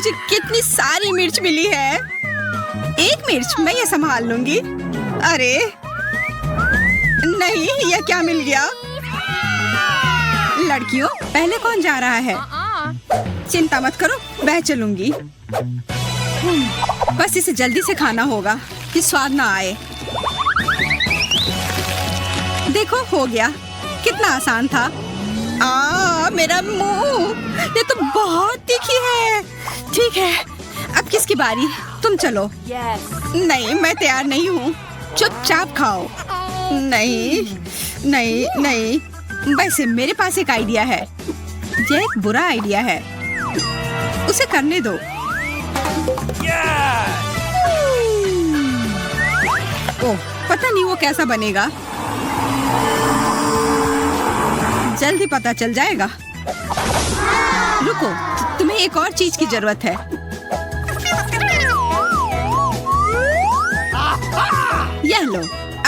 मुझे कितनी सारी मिर्च मिली है। एक मिर्च मैं ये संभाल लूंगी। अरे नहीं, यह क्या मिल गया? लड़कियों, पहले कौन जा रहा है? चिंता मत करो, मैं चलूंगी। बस इसे जल्दी से खाना होगा कि स्वाद ना आए। देखो, हो गया। कितना आसान था। मेरा मुंह, ये तो बहुत तीखी है। ठीक है, अब किसकी बारी? तुम चलो। नहीं, मैं तैयार नहीं हूँ। चुपचाप खाओ। नहीं नहीं नहीं, वैसे मेरे पास एक आइडिया है। ये एक बुरा आइडिया है, उसे करने दो। ओह, पता नहीं वो कैसा बनेगा। जल्दी पता चल जाएगा। रुको, तुम्हें एक और चीज की जरूरत है। यह लो,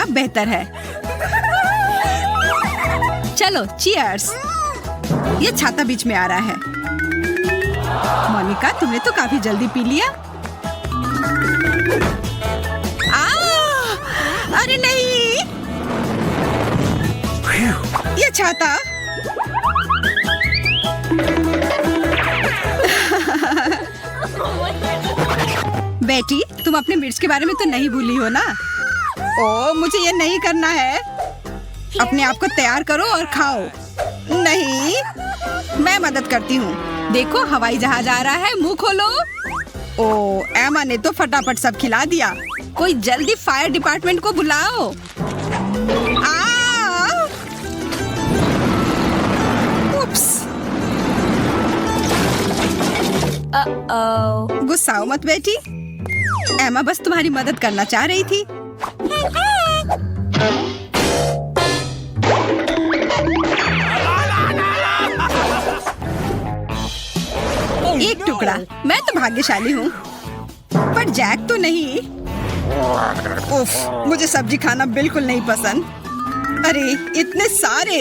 अब बेहतर है। चलो, चीयर्स। ये छाता बीच में आ रहा है। मोनिका, तुमने तो काफी जल्दी पी लिया। अरे नहीं, ये छाता। बेटी, तुम अपने मिर्च के बारे में तो नहीं भूली हो ना? ओ, मुझे ये नहीं करना है। अपने आप को तैयार करो और खाओ। नहीं, मैं मदद करती हूँ। देखो, हवाई जहाज आ रहा है, मुंह खोलो। ओ, एमा ने तो फटाफट सब खिला दिया। कोई जल्दी फायर डिपार्टमेंट को बुलाओ। गुस्सा मत बेटी, एमा बस तुम्हारी मदद करना चाह रही थी। एक टुकड़ा। मैं तो भाग्यशाली हूँ, पर जैक तो नहीं। उफ, मुझे सब्जी खाना बिल्कुल नहीं पसंद। अरे इतने सारे।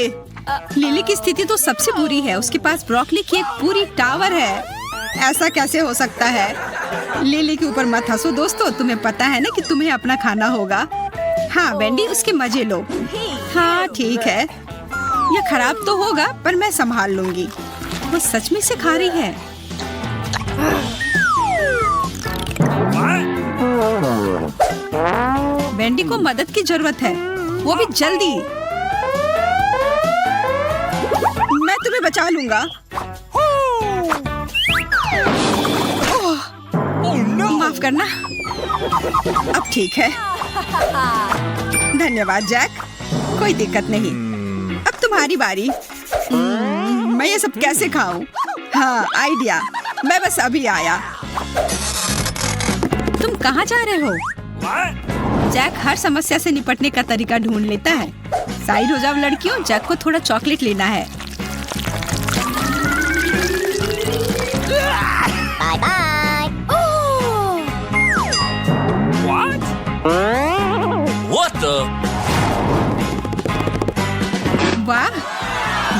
लिली की स्थिति तो सबसे बुरी है। उसके पास ब्रोकली की एक पूरी टावर है। ऐसा कैसे हो सकता है? लिली के ऊपर मत हंसो दोस्तों, तुम्हें पता है ना कि तुम्हें अपना खाना होगा। हाँ वेंडी, उसके मजे लो। हाँ ठीक है, यह खराब तो होगा पर मैं संभाल लूंगी। वो सच में से खा रही है। वेंडी को मदद की जरूरत है, वो भी जल्दी। मैं तुम्हें बचा लूंगा। माफ करना। अब ठीक है। धन्यवाद जैक, कोई दिक्कत नहीं। अब तुम्हारी बारी। मैं ये सब कैसे खाऊं? हाँ, आइडिया। मैं बस अभी आया। तुम कहाँ जा रहे हो? जैक हर समस्या से निपटने का तरीका ढूंढ लेता है। साइड हो जाओ लड़कियों, जैक को थोड़ा चॉकलेट लेना है। Bye bye. What the? वाह,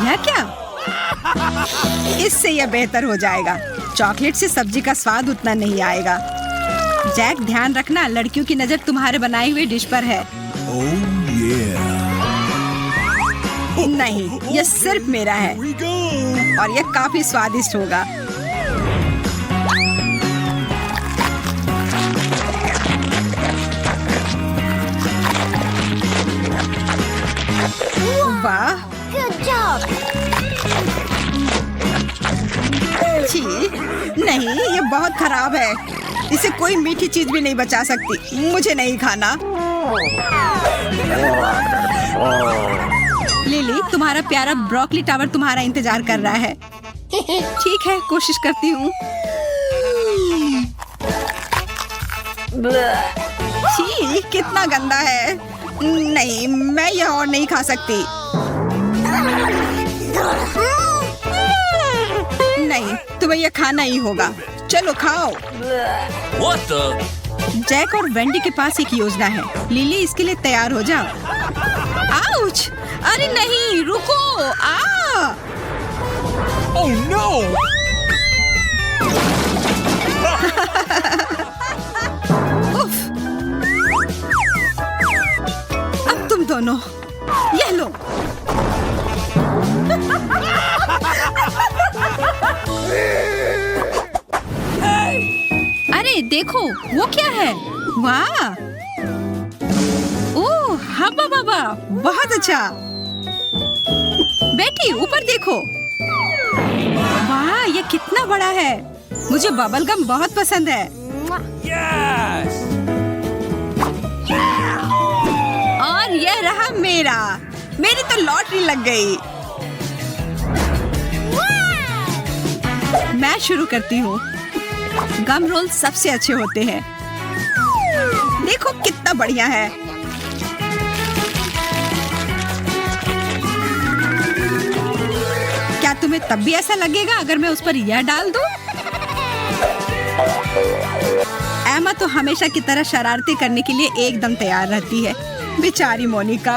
यह क्या? इससे यह बेहतर हो जाएगा। चॉकलेट से सब्जी का स्वाद उतना नहीं आएगा। जैक, ध्यान रखना, लड़कियों की नजर तुम्हारे बनाए हुए डिश पर है। Oh yeah. नहीं, यह सिर्फ मेरा है और यह काफी स्वादिष्ट होगा। वाह, Good job. छी, नहीं, ये बहुत खराब है। इसे कोई मीठी चीज भी नहीं बचा सकती। मुझे नहीं खाना। लिली, तुम्हारा प्यारा ब्रोकली टावर तुम्हारा इंतजार कर रहा है। ठीक है, कोशिश करती हूँ। छी, कितना गंदा है। नहीं, मैं यह और नहीं खा सकती। नहीं, तुम्हें यह खाना ही होगा। चलो खाओ। What the? जैक और वेंडी के पास एक योजना है। लिली, इसके लिए तैयार हो जाओ। आउच! अरे नहीं, रुको। Oh no! दोनों, ये लो। अरे देखो, वो क्या है? वाह! ओह, हब्बा बाबा, बहुत अच्छा। बेटी, ऊपर देखो। वाह, ये कितना बड़ा है। मुझे बबल गम बहुत पसंद है। Yes! और ये रहा मेरा। मेरी तो लॉटरी लग गई। मैं शुरू करती हूँ। गम रोल सबसे अच्छे होते हैं। देखो कितना बढ़िया है। क्या तुम्हें तब भी ऐसा लगेगा अगर मैं उस पर यह डाल दूं? एमा तो हमेशा की तरह शरारतें करने के लिए एकदम तैयार रहती है। बेचारी मोनिका।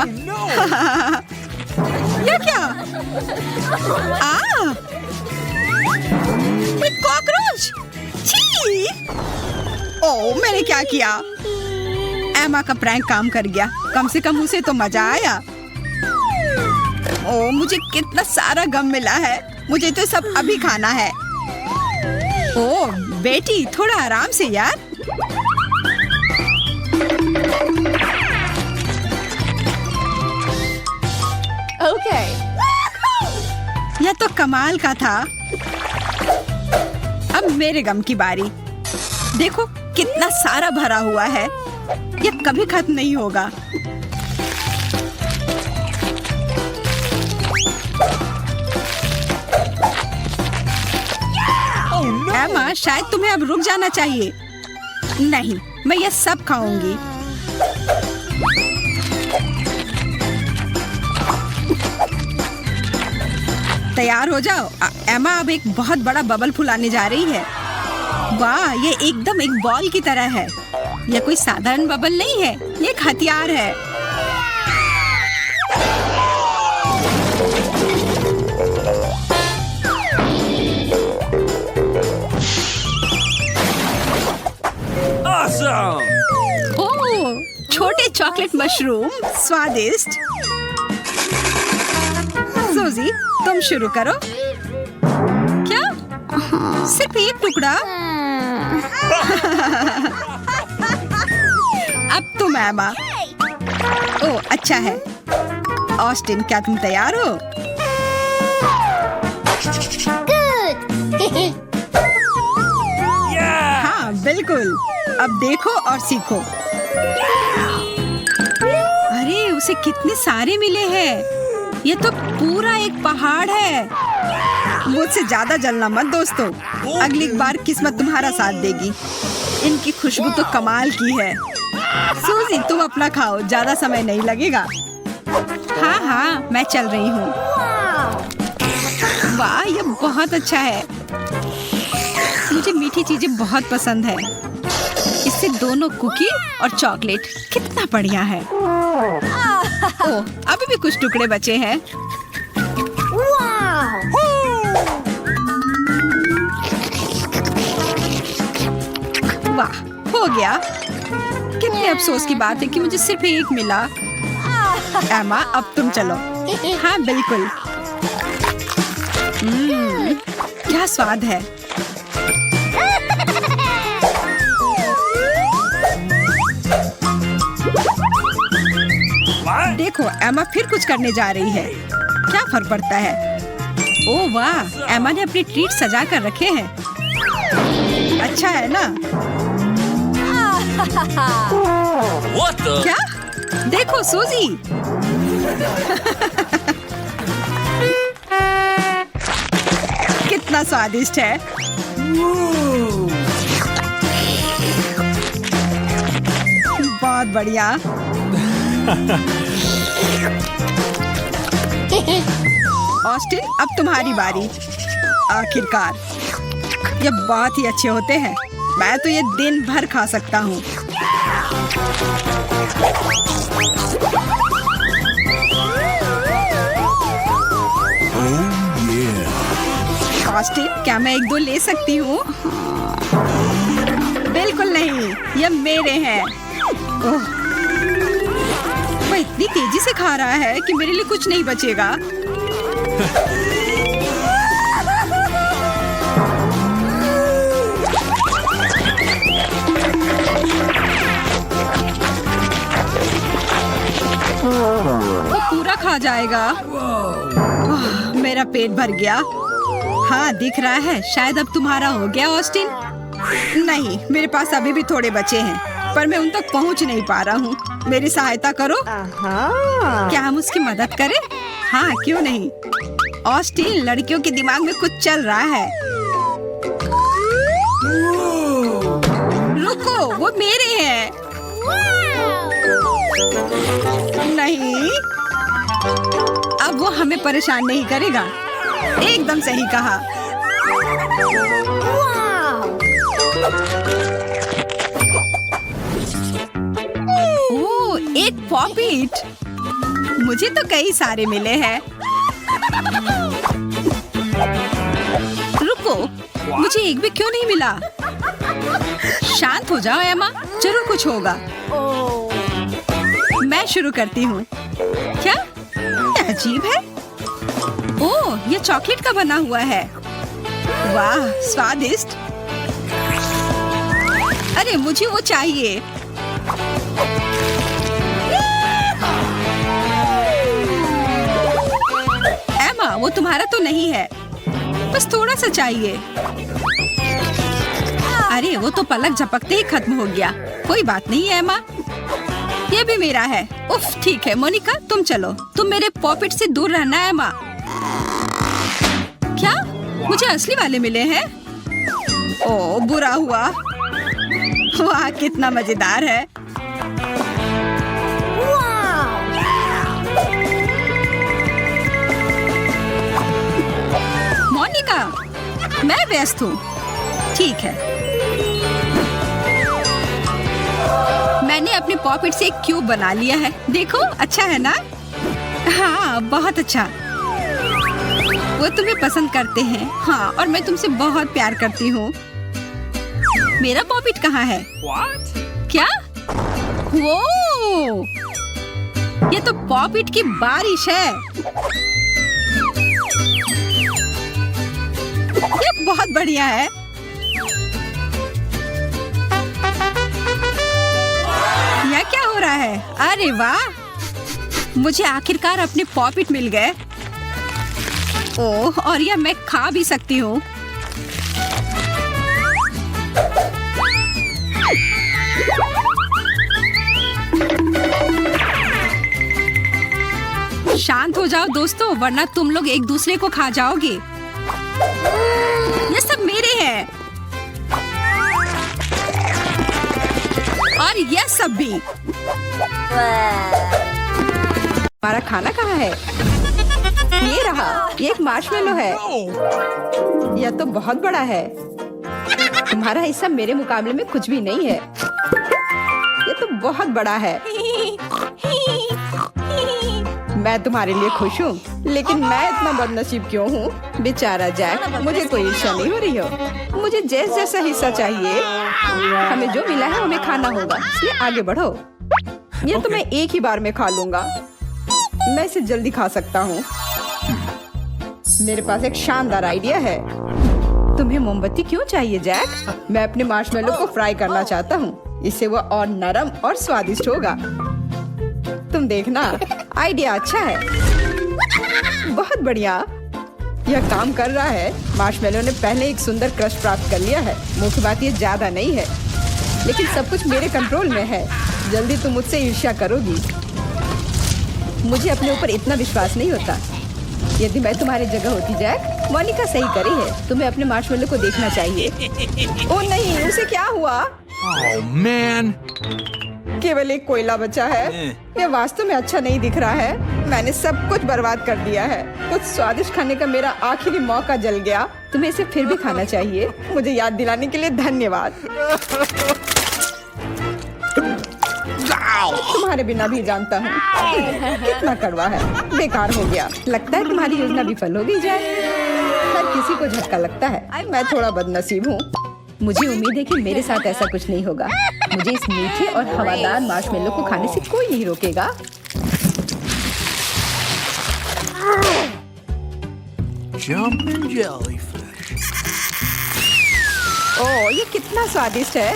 ये क्या? एक कॉकरोच। छी! ओह, मैंने क्या किया? एमा का प्रैंक काम कर गया। कम से कम उसे तो मजा आया। ओह, मुझे कितना सारा गम मिला है। मुझे तो सब अभी खाना है। ओह बेटी, थोड़ा आराम से यार। Okay. यह तो कमाल का था। अब मेरे गम की बारी। देखो कितना सारा भरा हुआ है। यह कभी खत्म नहीं होगा। एमा, शायद तुम्हें अब रुक जाना चाहिए। नहीं, मैं यह सब खाऊंगी। तैयार हो जाओ। एमा अब एक बहुत बड़ा बबल फुलाने जा रही है। वाह, ये एकदम एक बॉल की तरह है। यह कोई साधारण बबल नहीं है, ये एक हथियार है। Awesome! ओह, छोटे चॉकलेट मशरूम, स्वादिष्ट। सूजी, तुम शुरू करो। क्या? सिर्फ एक टुकड़ा? अब तुम एमा। ओह, अच्छा है। ऑस्टिन, क्या तुम तैयार हो? Good. Yeah! हाँ, बिल्कुल। अब देखो और सीखो। अरे, उसे कितने सारे मिले हैं। ये तो पूरा एक पहाड़ है। मुझसे ज्यादा जलना मत दोस्तों। अगली बार किस्मत तुम्हारा साथ देगी। इनकी खुशबू तो कमाल की है। सूजी, तुम अपना खाओ, ज्यादा समय नहीं लगेगा। हाँ हाँ, मैं चल रही हूँ। वाह, ये बहुत अच्छा है। मुझे मीठी चीजें बहुत पसंद है। इससे दोनों कुकी और चॉकलेट कितना बढ़िया है। ओह, अभी भी कुछ टुकड़े बचे हैं। Wow. वाह, हो गया। कितने अफसोस की बात है कि मुझे सिर्फ एक मिला। एमा, अब तुम चलो। हाँ बिल्कुल। क्या स्वाद है। What? देखो, एमा फिर कुछ करने जा रही है। क्या फर्क पड़ता है? ओह वाह, एमा ने अपनी ट्रीट सजा कर रखे हैं। अच्छा है ना? What the? क्या? देखो सूजी। कितना स्वादिष्ट है। बहुत बढ़िया। ऑस्टिन, अब तुम्हारी बारी। आखिरकार, ये बहुत ही अच्छे होते हैं। मैं तो ये दिन भर खा सकता हूँ। Oh yeah! ऑस्टिन, क्या मैं एक दो ले सकती हूँ? बिल्कुल नहीं, ये मेरे हैं। ओह, वह इतनी तेजी से खा रहा है कि मेरे लिए कुछ नहीं बचेगा। वो पूरा खा जाएगा। मेरा पेट भर गया। हाँ, दिख रहा है। शायद अब तुम्हारा हो गया ऑस्टिन। नहीं, मेरे पास अभी भी थोड़े बचे हैं, पर मैं उन तक पहुंच नहीं पा रहा हूँ। मेरी सहायता करो। क्या हम उसकी मदद करें? हाँ, क्यों नहीं। ऑस्टिन, लड़कियों के दिमाग में कुछ चल रहा है। रुको, वो मेरे हैं। नहीं, अब वो हमें परेशान नहीं करेगा। एकदम सही कहा। ओह, एक पॉपिट। मुझे तो कई सारे मिले हैं। रुको, मुझे एक भी क्यों नहीं मिला? शांत हो जाओ एमा, जरूर कुछ होगा। मैं शुरू करती हूँ। क्या अजीब है। ओह, ये चॉकलेट का बना हुआ है। वाह, स्वादिष्ट। अरे, मुझे वो चाहिए। एमा, वो तुम्हारा तो नहीं है, बस थोड़ा सा चाहिए। अरे, वो तो पलक झपकते ही खत्म हो गया। कोई बात नहीं एमा, ये भी मेरा है। उफ, ठीक है मोनिका, तुम चलो। तुम मेरे पॉपिट से दूर रहना है एमा। क्या? मुझे असली वाले मिले हैं? ओह, बुरा हुआ। वाह, कितना मजेदार है। मोनिका, मैं व्यस्त हूँ। ठीक है, मैंने अपने पॉकेट से एक क्यूब बना लिया है। देखो, अच्छा है ना? हाँ, बहुत अच्छा। वो तुम्हें पसंद करते हैं। हाँ, और मैं तुमसे बहुत प्यार करती हूँ। मेरा पॉपिट कहाँ है? What? क्या? वो ये तो पॉपिट की बारिश है। ये बहुत बढ़िया है। यह क्या हो रहा है? अरे वाह, मुझे आखिरकार अपने पॉपिट मिल गए। ओह, और यह मैं खा भी सकती हूँ। शांत हो जाओ दोस्तों, वरना तुम लोग एक दूसरे को खा जाओगे। ये सब मेरे हैं। और यह सब भी। हमारा खाना कहाँ है? ये रहा, ये एक मार्शमेलो है। यह तो बहुत बड़ा है। तुम्हारा हिस्सा मेरे मुकाबले में कुछ भी नहीं है। ये तो बहुत बड़ा है। मैं तुम्हारे लिए खुश हूँ, लेकिन मैं इतना बदनसीब क्यों हूँ? बेचारा जैक, मुझे कोई ईर्ष्या नहीं हो रही हो। मुझे जेस जैसा हिस्सा चाहिए। हमें जो मिला है हमें खाना होगा, इसलिए आगे बढ़ो। ये तो मैं एक ही बार में खा लूंगा। मैं इसे जल्दी खा सकता हूँ। मेरे पास एक शानदार आइडिया है। तुम्हें मोमबत्ती क्यों चाहिए जैक? मैं अपने मार्शमेलो को फ्राई करना चाहता हूँ। इससे वो और नरम और स्वादिष्ट होगा। तुम देखना, आइडिया अच्छा है। बहुत बढ़िया, यह काम कर रहा है। मार्शमेलो ने पहले एक सुंदर क्रश प्राप्त कर लिया है। मुख्य बात ये ज्यादा नहीं है, लेकिन सब कुछ मेरे कंट्रोल में है। जल्दी तुम मुझसे ईर्ष्या करोगी। मुझे अपने ऊपर इतना विश्वास नहीं होता। यदि मैं तुम्हारी जगह होती जैक, मोनिका सही करी है। तुम्हें अपने मार्शमेलो को देखना चाहिए। ओह नहीं, उसे क्या हुआ? Oh man! केवल एक कोयला बचा है। यह वास्तव में अच्छा नहीं दिख रहा है। मैंने सब कुछ बर्बाद कर दिया है। कुछ स्वादिष्ट खाने का मेरा आखिरी मौका जल गया। तुम्हें इसे फिर भी खाना चाहिए। मुझे याद दिलाने के लिए धन्यवाद। तुम्हारे बिना भी जानता हूँ कितना कड़वा है। बेकार हो गया। लगता है तुम्हारी योजना विफल हो गई जाए। हर किसी को झटका लगता है। मैं थोड़ा बदनसीब हूँ। मुझे उम्मीद है कि मेरे साथ ऐसा कुछ नहीं होगा। मुझे इस मीठे और हवादार मार्शमेलो को खाने से कोई नहीं रोकेगा। Jumping jellyfish. ओह, ये कितना स्वादिष्ट है।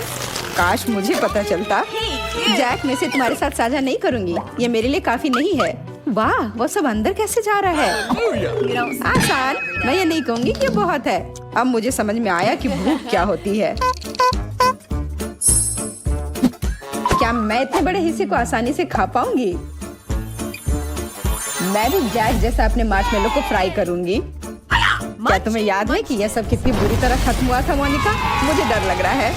काश मुझे पता चलता। जैक, मैं इसे तुम्हारे साथ साझा नहीं करूंगी। ये मेरे लिए काफी नहीं है। वाह, वो सब अंदर कैसे जा रहा है? आसान। मैं ये नहीं कहूंगी कि ये बहुत है। अब मुझे समझ में आया कि भूख क्या होती है। क्या मैं इतने बड़े हिस्से को आसानी से खा पाऊंगी? मैं भी जैक जैसा अपने मार्शमेलो को फ्राई करूंगी। क्या तुम्हें याद है कि यह सब कितनी बुरी तरह खत्म हुआ था, मोनिका? मुझे डर लग रहा है।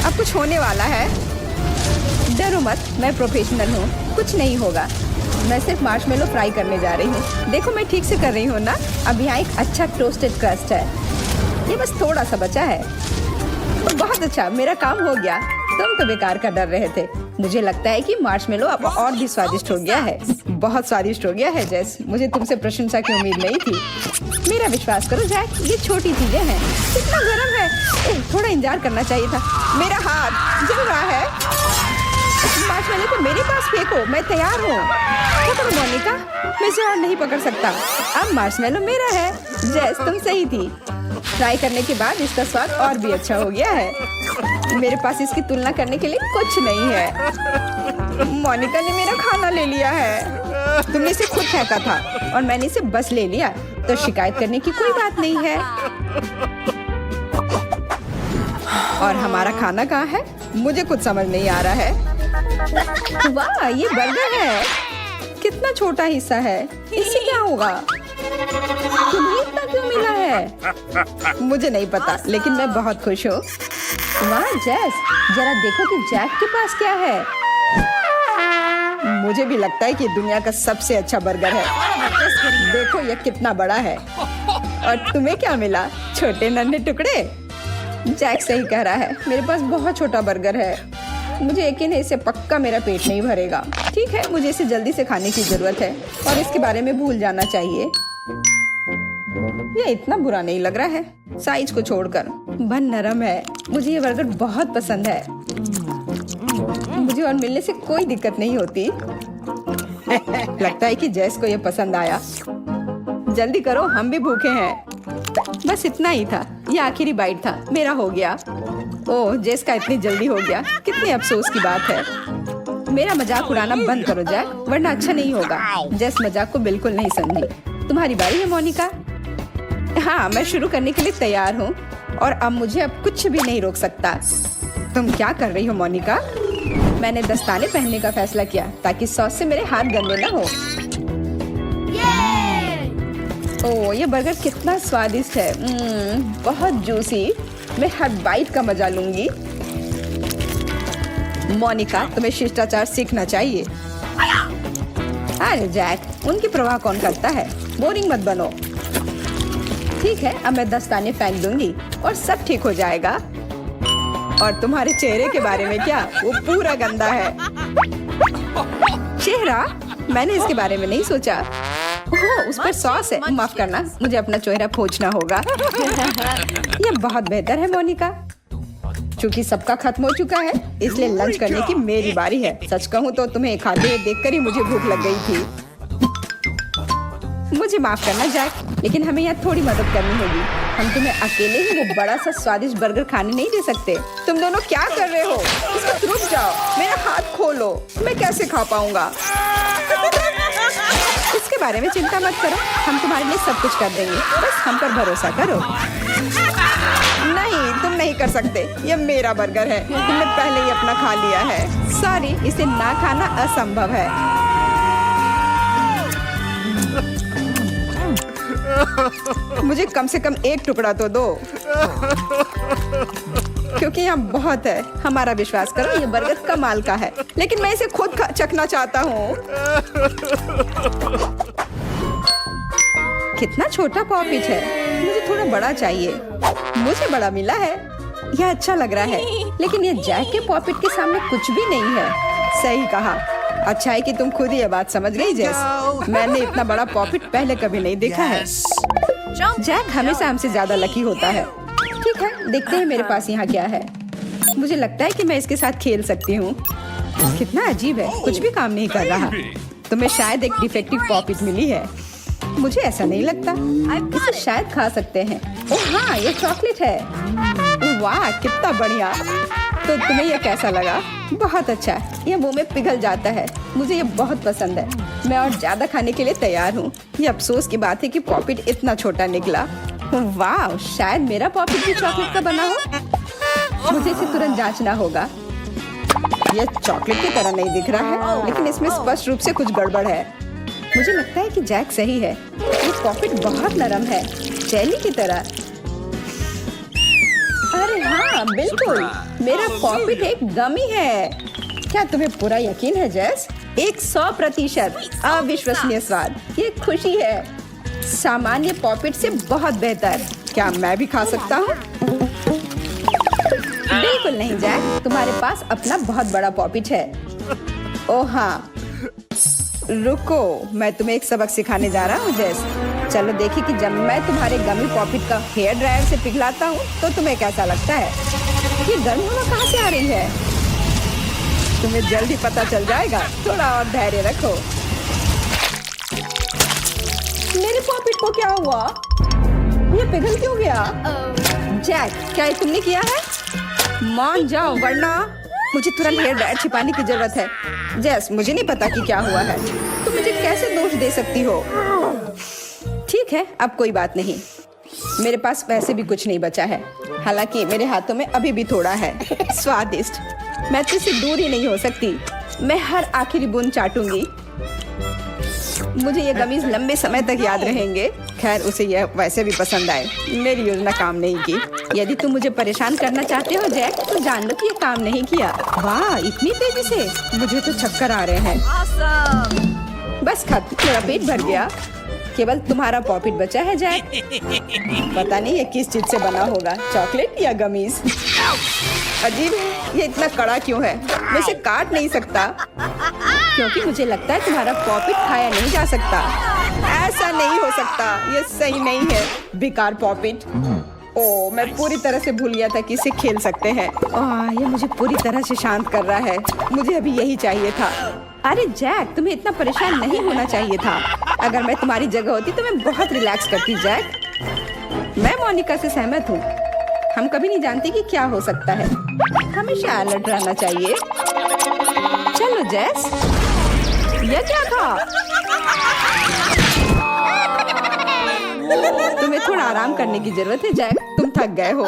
अब कुछ होने वाला है। डरो मत, मैं प्रोफेशनल हूँ। कुछ नहीं होगा। मैं सिर्फ मार्शमेलो फ्राई करने जा रही हूँ। देखो, मैं ठीक से कर रही हूँ ना? अब यहाँ एक अच्छा टोस्टेड क्रस्ट है। ये बस थोड़ा सा बचा है। बहुत अच्छा, मेरा काम हो गया। तुम तो बेकार का डर रहे थे। मुझे लगता है कि मार्शमेलो अब और भी स्वादिष्ट हो गया है। बहुत स्वादिष्ट हो गया है जेस। मुझे तुमसे प्रशंसा की उम्मीद नहीं थी। मेरा विश्वास करो जैक, ये छोटी चीजें हैं। कितना गर्म है। थोड़ा इंतजार करना चाहिए था। मेरा हाथ जल रहा है। मार्शमेलो को मेरे पास फेंको, मैं तैयार हूँ। पकड़ो मोनिका, मैं इसे और नहीं पकड़ सकता। अब मार्शमेलो मेरा है। जेस, तुम सही थी। फ्राई करने के बाद इसका स्वाद और भी अच्छा हो गया है। मेरे पास इसकी तुलना करने के लिए कुछ नहीं है। मोनिका ने मेरा खाना ले लिया है। तुमने इसे खुद फेंका था और मैंने इसे बस ले लिया, तो शिकायत करने की कोई बात नहीं है। और हमारा खाना कहाँ है? मुझे कुछ समझ नहीं आ रहा है। वाह, ये बर्गर है। कितना छोटा हिस्सा है। इससे क्या होगा? तुम्हें इतना क्यों मिला है? मुझे नहीं पता, लेकिन मैं बहुत खुश हूँ। वाह जेस, जरा देखो कि जैक के पास क्या है। मुझे भी लगता है कि दुनिया का सबसे अच्छा बर्गर है। देखो ये कितना बड़ा है। और तुम्हें क्या मिला? छोटे नन्हे टुकड़े। जैक सही कह रहा है, मेरे पास बहुत छोटा बर्गर है। मुझे यकीन है इससे पक्का मेरा पेट नहीं भरेगा। ठीक है, मुझे इसे जल्दी से खाने की जरूरत है और इसके बारे में भूल जाना चाहिए। ये इतना बुरा नहीं लग रहा है, साइज को छोड़कर। बन नरम है। मुझे ये बर्गर बहुत पसंद है। मुझे और मिलने से कोई दिक्कत नहीं होती। लगता है कि जैस को ये पसंद आया। जल्दी करो, हम भी भूखे हैं। बस इतना ही था। ये आखिरी बाइट था। मेरा हो गया। ओह, जेस का इतनी जल्दी हो गया। कितने अफसोस की बात है। मेरा मजाक उड़ाना बंद करो जैक, वरना अच्छा नहीं होगा। जेस मजाक को बिल्कुल नहीं समझी। तुम्हारी बारी है मोनिका। हाँ, मैं शुरू करने के लिए तैयार हूँ और अब मुझे अब कुछ भी नहीं रोक सकता। तुम क्या कर रही हो मोनिका? मैंने दस्ताने पहनने का फैसला किया ताकि सॉस से मेरे हाथ गंदे न हो। ओह, ये बर्गर कितना स्वादिष्ट है। बहुत जूसी। मैं हर बाइट का मजा लूंगी। मोनिका, तुम्हें शिष्टाचार सीखना चाहिए। अरे जैक, उनकी परवाह कौन करता है? बोरिंग मत बनो। ठीक है, अब मैं दस्ताने फेंक दूंगी और सब ठीक हो जाएगा। और तुम्हारे चेहरे के बारे में क्या? वो पूरा गंदा है। चेहरा? मैंने इसके बारे में नहीं सोचा। ओह, उस पर सॉस है। माफ करना, मुझे अपना चेहरा पोंछना होगा। ये बहुत बेहतर है मोनिका। चूंकि सबका खत्म हो चुका है, इसलिए लंच करने की मेरी बारी है। सच कहूँ तो तुम्हें खाते हुए देखकर ही मुझे भूख लग गई थी। मुझे माफ करना जैक, लेकिन हमें यहाँ थोड़ी मदद करनी होगी। हम तुम्हें अकेले ही वो बड़ा सा स्वादिष्ट बर्गर खाने नहीं दे सकते। तुम दोनों क्या कर रहे हो? इसको रुक जाओ। मेरा हाथ खोलो। मैं कैसे खा पाऊंगा? इसके बारे में चिंता मत करो, हम तुम्हारे लिए सब कुछ कर देंगे। बस हम पर भरोसा करो। नहीं, तुम नहीं कर सकते। ये मेरा बर्गर है। तुमने पहले ही अपना खा लिया है। सॉरी, इसे ना खाना असंभव है। मुझे कम से कम एक टुकड़ा तो दो, क्योंकि यहाँ बहुत है। हमारा विश्वास करो, ये बर्गर कमाल का है, लेकिन मैं इसे खुद चखना चाहता हूँ। कितना छोटा पॉपिट है। मुझे थोड़ा बड़ा चाहिए। मुझे बड़ा मिला है। यह अच्छा लग रहा है, लेकिन ये जैक के पॉपिट के सामने कुछ भी नहीं है। सही कहा। अच्छा है कि तुम खुद ही ये बात समझ गई जेस। मैंने इतना बड़ा पॉपिट पहले कभी नहीं देखा है। जैक हमेशा हमसे ज्यादा लकी होता है। ठीक है, देखते हैं मेरे पास यहाँ क्या है। मुझे लगता है कि मैं इसके साथ खेल सकती हूँ। कितना अजीब है, कुछ भी काम नहीं कर रहा। तुम्हें शायद एक डिफेक्टिव पॉपिट मिली है। मुझे ऐसा नहीं लगता। इसे शायद खा सकते हैं। ओह हाँ, ये चॉकलेट है। वाह कितना बढ़िया। तो तुम्हें ये कैसा लगा? बहुत अच्छा। ये मुंह में पिघल जाता है। मुझे ये बहुत पसंद है। मैं और ज्यादा खाने के लिए तैयार हूँ। ये अफसोस की बात है कि पॉपिट इतना छोटा निकला। वाह, शायद मेरा पॉपिट भी चॉकलेट का बना हो। मुझे इसे तुरंत जांचना होगा। यह चॉकलेट की तरह नहीं दिख रहा है, लेकिन इसमें स्पष्ट रूप से कुछ गड़बड़ है। मुझे लगता है कि जैक सही है। ये पॉपिट बहुत नरम है, जेली की तरह। अरे हाँ बिल्कुल, मेरा पॉपिट एक गमी है। क्या तुम्हें पूरा यकीन है जैस? 100% अविश्वसनीय स्वाद। ये खुशी है। सामान्य पॉपिट से बहुत बेहतर। क्या मैं भी खा सकता हूँ? बिल्कुल नहीं जैक, तुम्हारे पास अपना बहुत बड़ा पॉपिट है। ओह हाँ, रुको, मैं तुम्हें एक सबक सिखाने जा रहा हूँ जैस। चलो देखिए कि जब मैं तुम्हारे गमी पॉपिट का हेयर ड्रायर से पिघलाता हूँ तो तुम्हें कैसा लगता है। ये गर्म हवा कहाँ से आ रही है? तुम्हें जल्दी पता चल जाएगा। थोड़ा और धैर्य रखो। मेरे पॉपिट को क्या हुआ? ये पिघल क्यों गया? जैक, क्या ये तुमने किया है? मान जाओ वरना मुझे तुरंत हेयर ड्रायर छिपाने की जरूरत है। जैस, मुझे नहीं पता कि क्या हुआ है। तुम मुझे कैसे दोष दे सकती हो? ठीक है, अब कोई बात नहीं। मेरे पास वैसे भी कुछ नहीं बचा है। हालांकि मेरे हाथों में अभी भी थोड़ा है। स्वादिष्ट। मैं तुझसे दूर ही नहीं हो सकती। मैं हर आखिरी बूंद चाटूंगी। मुझे ये गमीज लंबे समय तक याद रहेंगे। खैर, उसे यह वैसे भी पसंद आए। मेरी योजना काम नहीं की। यदि तुम मुझे परेशान करना चाहते हो जैक, तो जान लो कि ये काम नहीं किया। वाह, इतनी तेजी से! मुझे तो चक्कर आ रहे हैं। बस खत्म, मेरा पेट भर गया। केवल तुम्हारा पॉपिट बचा है जैक। पता नहीं ये किस चीज से बना होगा, चॉकलेट या गमीज। अजीब, ये इतना कड़ा क्यों है? मैं इसे काट नहीं सकता क्योंकि मुझे लगता है तुम्हारा पॉपिट खाया नहीं जा सकता। ऐसा नहीं हो सकता, ये सही नहीं है। बेकार पॉपिट। ओह, मैं पूरी तरह से भूल गया था कि इसे खेल सकते हैं। ये मुझे पूरी तरह से शांत कर रहा है। मुझे अभी यही चाहिए था। अरे जैक, तुम्हें इतना परेशान नहीं होना चाहिए था। अगर मैं तुम्हारी जगह होती तो मैं बहुत रिलैक्स करती जैक। मैं मोनिका से सहमत हूँ। हम कभी नहीं जानते कि क्या हो सकता है। हमेशा अलर्ट रहना चाहिए। चलो जैस, यह क्या था? तुम्हें थोड़ा आराम करने की जरूरत है जैक। तुम थक गए हो।